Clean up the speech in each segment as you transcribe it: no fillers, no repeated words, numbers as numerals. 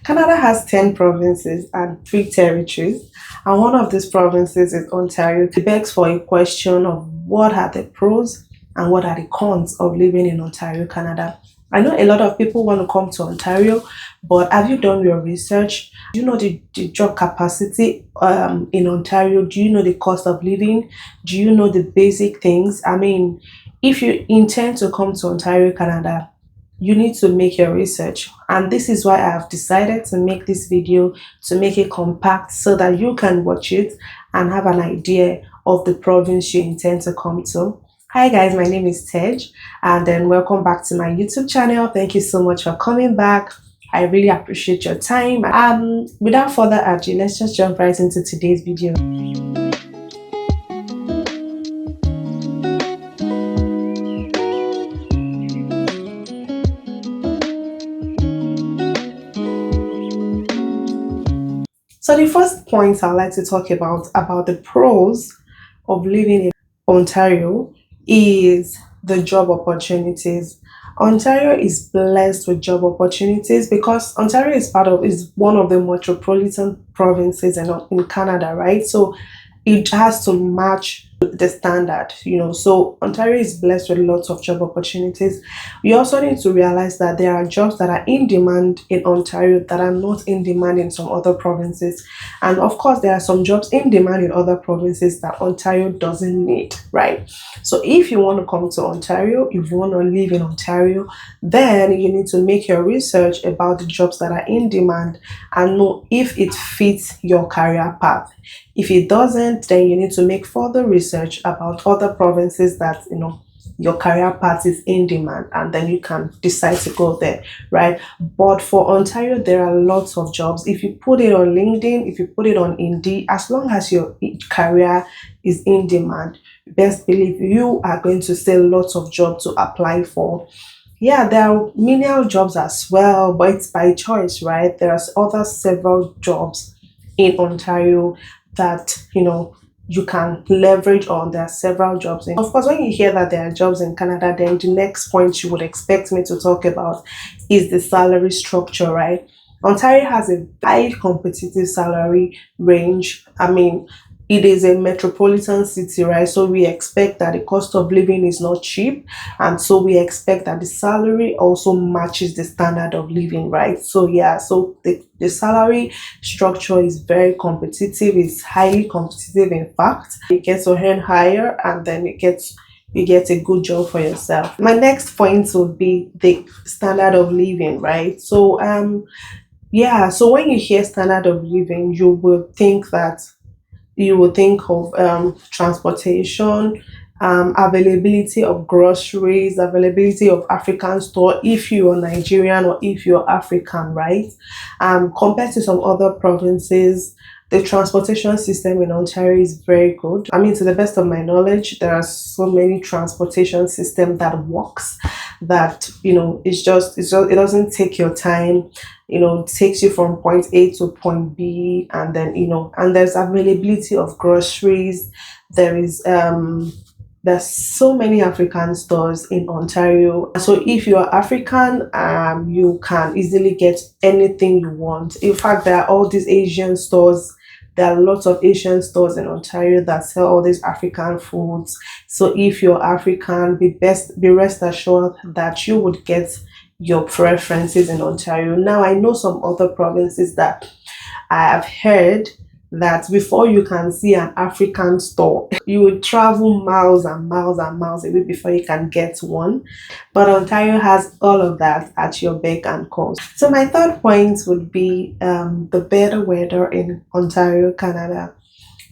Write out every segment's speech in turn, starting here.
Canada has 10 provinces and 3 territories, and one of these provinces is Ontario. It begs for a question of what are the pros and what are the cons of living in Ontario, Canada. I know a lot of people want to come to Ontario, but have you done your research? Do you know the job capacity in Ontario? Do you know the cost of living? Do you know the basic things? I mean, if you intend to come to Ontario, Canada, you need to make your research. And this is why I have decided to make this video, to make it compact so that you can watch it and have an idea of the province you intend to come to. Hi guys, my name is Tej, and then welcome back to my YouTube channel. Thank you so much for coming back. I really appreciate your time. Without further ado, let's just jump right into today's video. So the first point I'd like to talk about the pros of living in Ontario is the job opportunities. Ontario is blessed with job opportunities because Ontario is one of the metropolitan provinces in Canada, right? So it has to match the standard, So Ontario is blessed with lots of job opportunities. We also need to realize that there are jobs that are in demand in Ontario that are not in demand in some other provinces. And of course, there are some jobs in demand in other provinces that Ontario doesn't need, right? So if you want to come to Ontario, if you want to live in Ontario, then you need to make your research about the jobs that are in demand and know if it fits your career path. If it doesn't, then you need to make further research about other provinces that your career path is in demand, and then you can decide to go there, right? But for Ontario, there are lots of jobs. If you put it on LinkedIn, if you put it on Indeed, as long as your career is in demand, best believe you are going to see lots of jobs to apply for. Yeah, there are menial jobs as well, but it's by choice, right? There are other several jobs in Ontario that you can leverage on. There are several jobs. Of course, when you hear that there are jobs in Canada, then the next point you would expect me to talk about is the salary structure, right? Ontario has a high competitive salary range. I mean, it is a metropolitan city, right? So we expect that the cost of living is not cheap, and so we expect that the salary also matches the standard of living, right? So yeah, so the salary structure is very competitive. It's highly competitive, in fact. You get to earn higher, and then you get a good job for yourself. My next point would be the standard of living, right? So yeah, so when you hear standard of living, you will think of transportation, availability of groceries, availability of African store if you are Nigerian or if you're African, right? Compared to some other provinces, the transportation system in Ontario is very good. I mean, to the best of my knowledge, there are so many transportation system that works that it doesn't take your time. It takes you from point A to point B, and then and there's availability of groceries. There's so many African stores in Ontario. So if you are African, you can easily get anything you want. In fact, there are all these Asian stores. There are lots of Asian stores in Ontario that sell all these African foods. So if you're African, be rest assured that you would get your preferences in Ontario. Now, I know some other provinces that I have heard that before you can see an African store, you would travel miles and miles and miles away before you can get one. But Ontario has all of that at your beck and call. So my third point would be the better weather in Ontario, Canada.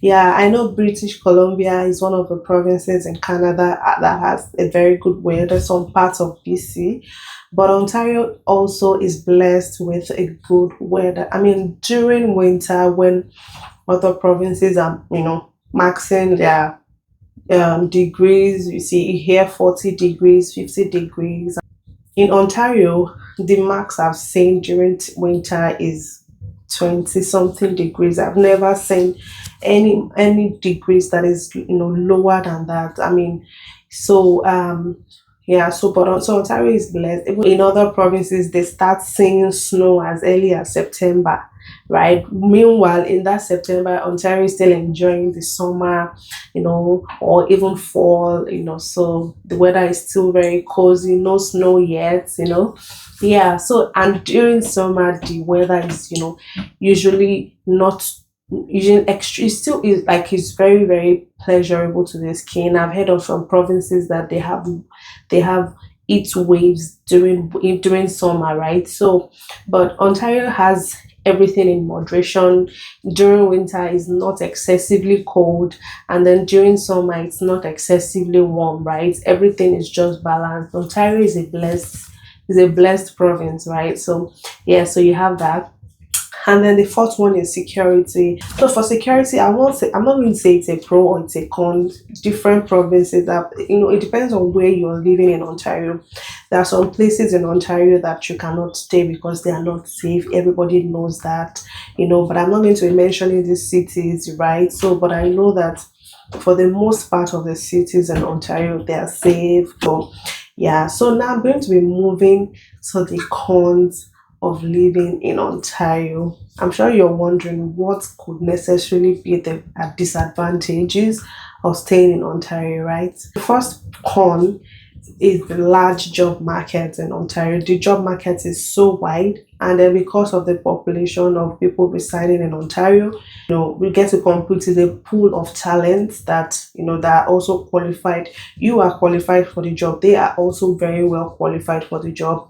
Yeah, I know British Columbia is one of the provinces in Canada that has a very good weather, some parts of BC. But Ontario also is blessed with a good weather. I mean, during winter, when other provinces are, maxing their degrees, you see here 40 degrees, 50 degrees. In Ontario, the max I've seen during winter is 20 something degrees. I've never seen any degrees that is lower than that. I mean, so Yeah, so so Ontario is blessed. Even in other provinces, they start seeing snow as early as September, right? Meanwhile, in that September, Ontario is still enjoying the summer, or even fall, so the weather is still very cozy, no snow yet. Yeah, so and during summer, the weather is, usually not usually extra. It still is like it's very, very pleasurable to the skin. I've heard of some provinces that they have heat waves during summer, right? So, but Ontario has everything in moderation. During winter, it's not excessively cold, and then during summer, it's not excessively warm, right? Everything is just balanced. Ontario is a blessed province, right? So, yeah, so you have that. And then the fourth one is security. So for security, I'm not going to say it's a pro or it's a con. Different provinces that it depends on where you're living in Ontario. There are some places in Ontario that you cannot stay because they are not safe. Everybody knows that. But I'm not going to be mentioning these cities, right? So, but I know that for the most part of the cities in Ontario, they are safe. So, yeah. So now I'm going to be moving to the cons of living in Ontario. I'm sure you're wondering what could necessarily be the disadvantages of staying in Ontario, right? The first con is the large job market in Ontario. The job market is so wide, and then because of the population of people residing in Ontario, we get to compete with a pool of talents that are also qualified. You are qualified for the job; they are also very well qualified for the job.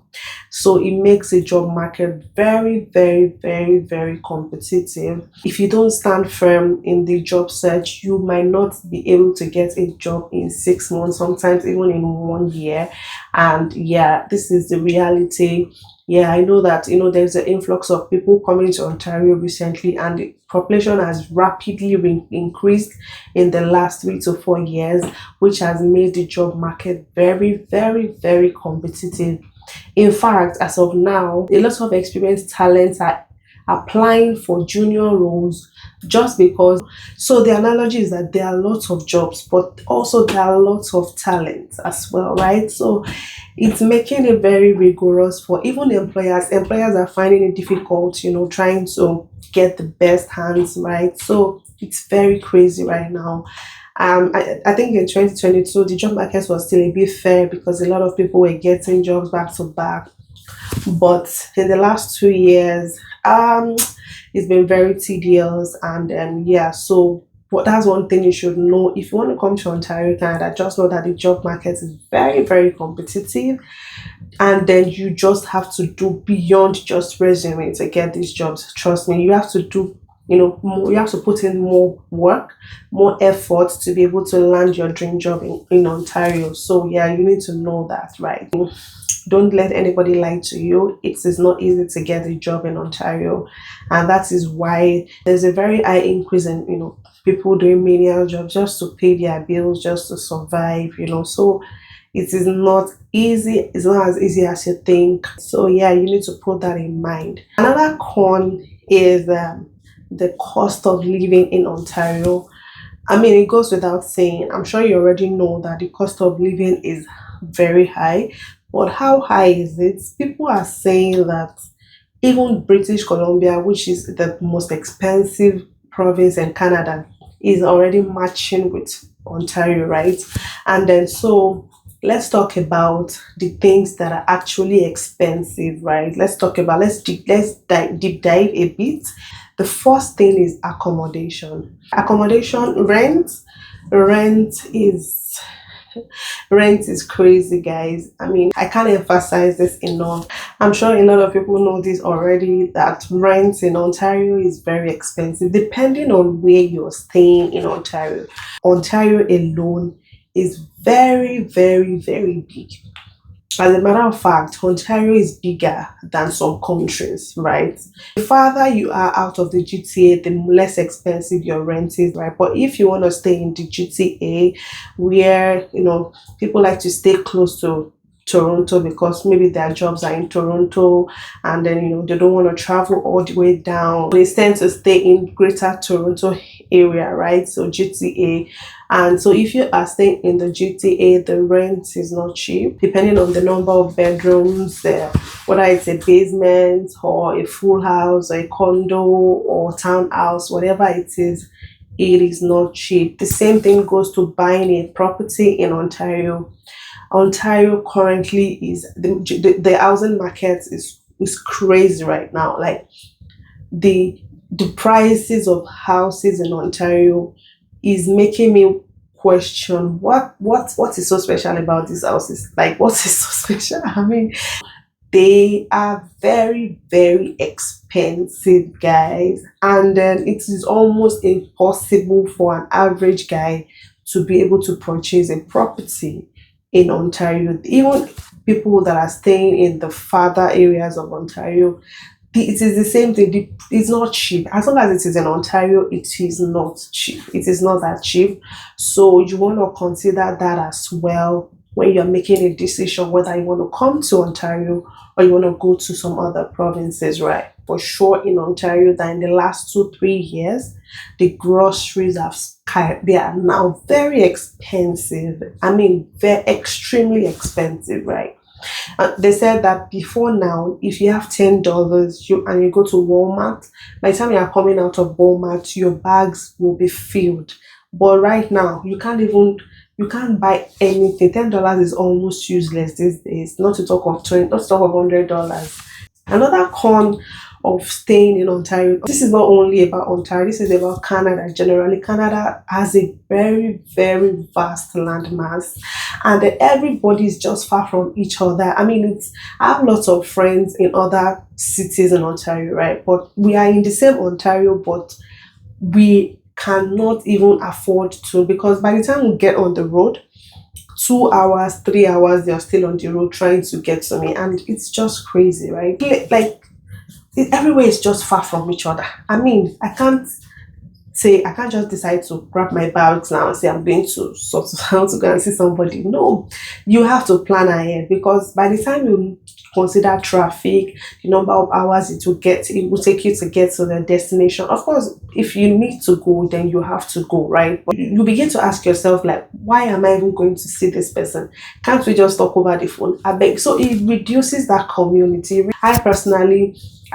So it makes the job market very, very, very, very competitive. If you don't stand firm in the job search, you might not be able to get a job in 6 months, sometimes even in 1 year. And yeah, this is the reality. Yeah, I know that there's an influx of people coming to Ontario recently, and the population has rapidly increased in the last 3 to 4 years, which has made the job market very, very, very competitive. In fact, as of now, a lot of experienced talents are applying for junior roles just because. So the analogy is that there are lots of jobs, but also there are lots of talents as well, right? So it's making it very rigorous for even employers. Employers are finding it difficult, trying to get the best hands, right? So it's very crazy right now. I think in 2022, the job market was still a bit fair because a lot of people were getting jobs back to back. But in the last 2 years, it's been very tedious. And yeah, so but that's one thing you should know. If you want to come to Ontario, Canada, just know that the job market is very, very competitive, and then you just have to do beyond just resume to get these jobs. Trust me, you have to do more, you have to put in more work, more effort to be able to land your dream job in Ontario. So yeah, you need to know that, right? Don't let anybody lie to you. It is not easy to get a job in Ontario, and that is why there's a very high increase in people doing menial jobs just to pay their bills, just to survive. So it is not easy. It's not as easy as you think. So yeah, you need to put that in mind. Another con is the cost of living in Ontario. I mean, it goes without saying. I'm sure you already know that the cost of living is very high. But how high is it? People are saying that even British Columbia, which is the most expensive province in Canada, is already matching with Ontario, right? And then so let's talk about the things that are actually expensive, right? Let's deep dive a bit. The first thing is accommodation. Accommodation, rent is Rent is crazy, guys. I mean, I can't emphasize this enough. I'm sure a lot of people know this already that rent in Ontario is very expensive, depending on where you're staying in Ontario. Ontario alone is very, very, very big. As a matter of fact, Ontario is bigger than some countries, right? The farther you are out of the GTA, the less expensive your rent is, right? But if you want to stay in the GTA, where people like to stay close to Toronto because maybe their jobs are in Toronto, and then they don't want to travel all the way down. They tend to stay in Greater Toronto area, right? So GTA. And so if you are staying in the GTA, the rent is not cheap, depending on the number of bedrooms, whether it's a basement or a full house or a condo or townhouse, whatever it is not cheap. The same thing goes to buying a property in Ontario. Ontario currently is the housing market is crazy right now. Like the prices of houses in Ontario is making me question what is so special about these houses. Like what is so special? I mean, they are very, very expensive, guys, and then it is almost impossible for an average guy to be able to purchase a property in Ontario. Even people that are staying in the farther areas of Ontario, it is the same thing. It's not cheap. As long as it is in Ontario, it is not cheap. It is not that cheap. So you want to consider that as well when you're making a decision whether you want to come to Ontario or you want to go to some other provinces, right? For sure, in Ontario, that in the last 2 3 years, the groceries they are now very expensive. I mean, they're extremely expensive, right? They said that before now, if you have $10 and you go to Walmart, by the time you are coming out of Walmart, your bags will be filled. But right now, you can't buy anything. $10 is almost useless these days. Not to talk of 20, not to talk of $100. Another con of staying in Ontario. This is not only about Ontario, this is about Canada generally. Canada has a very, very vast landmass, and everybody is just far from each other. I mean, I have lots of friends in other cities in Ontario, right? But we are in the same Ontario, but we cannot even afford to, because by the time we get on the road, 2 hours, 3 hours, they're still on the road trying to get to me, and it's just crazy, right? Like everywhere is just far from each other. I mean, I can't just decide to grab my bags now and say I'm going to sort of how to go and see somebody. No, you have to plan ahead, because by the time you consider traffic, the number of hours it will take you to get to the destination. Of course, if you need to go, then you have to go, right? But you begin to ask yourself, like, why am I even going to see this person? Can't we just talk over the phone? I beg. So it reduces that community.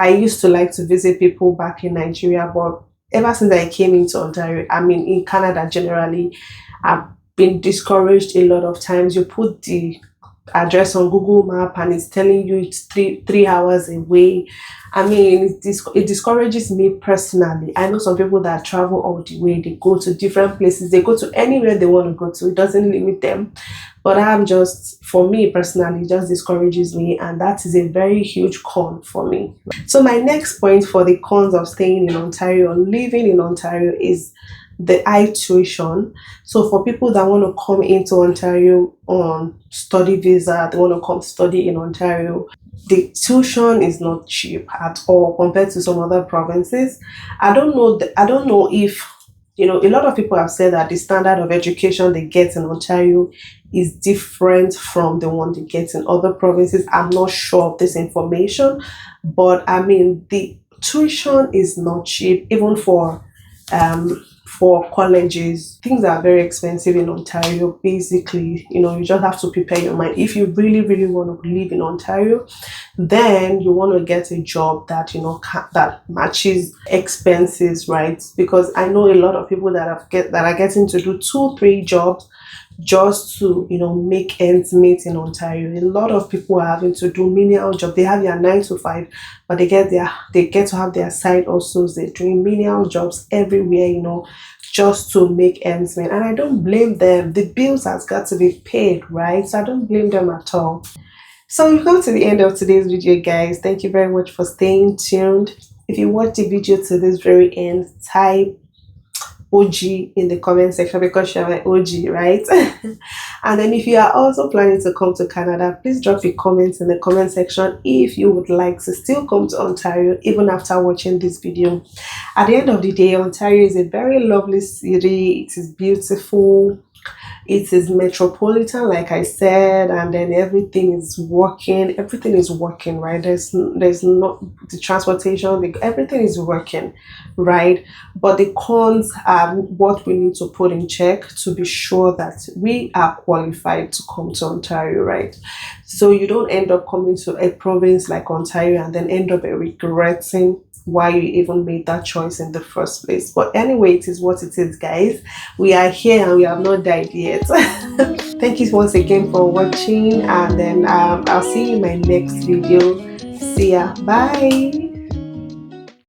I used to like to visit people back in Nigeria, but ever since I came into Ontario, I mean, in Canada generally, I've been discouraged a lot of times. You put the address on Google Map and it's telling you it's three hours away. I mean, it discourages me personally. I know some people that travel all the way, they go to different places, they go to anywhere they want to go to. It doesn't limit them. But for me personally, it just discourages me, and that is a very huge con for me. So my next point for the cons of staying in Ontario or living in Ontario is the high tuition. So for people that want to come into Ontario on study visa, they want to come study in Ontario, the tuition is not cheap at all compared to some other provinces. I don't know if a lot of people have said that the standard of education they get in Ontario is different from the one they get in other provinces. I'm not sure of this information, but I mean, the tuition is not cheap, even for colleges. Things are very expensive in Ontario. Basically, you just have to prepare your mind. If you really, really want to live in Ontario, then you want to get a job that that matches expenses, right? Because I know a lot of people that are getting to do 2 3 jobs just to make ends meet in Ontario. A lot of people are having to do menial job. They have their 9 to 5, but they get to have their side also. They're doing menial jobs everywhere, just to make ends meet. And I don't blame them. The bills has got to be paid, right? So I don't blame them at all. So we've come to the end of today's video, guys. Thank you very much for staying tuned. If you watched the video to this very end, type OG in the comment section, because you're my OG, right? And then if you are also planning to come to Canada, please drop your comments in the comment section if you would like to still come to Ontario even after watching this video. At the end of the day, Ontario is a very lovely city. It is beautiful. It is metropolitan, like I said, and then everything is working, right? There's not the transportation, everything is working, right? But the cons are what we need to put in check to be sure that we are qualified to come to Ontario, right? So you don't end up coming to a province like Ontario and then end up regretting why you even made that choice in the first place. But anyway, it is what it is, guys. We are here and we have not died yet. Thank you once again for watching, and then I'll see you in my next video. See ya. Bye.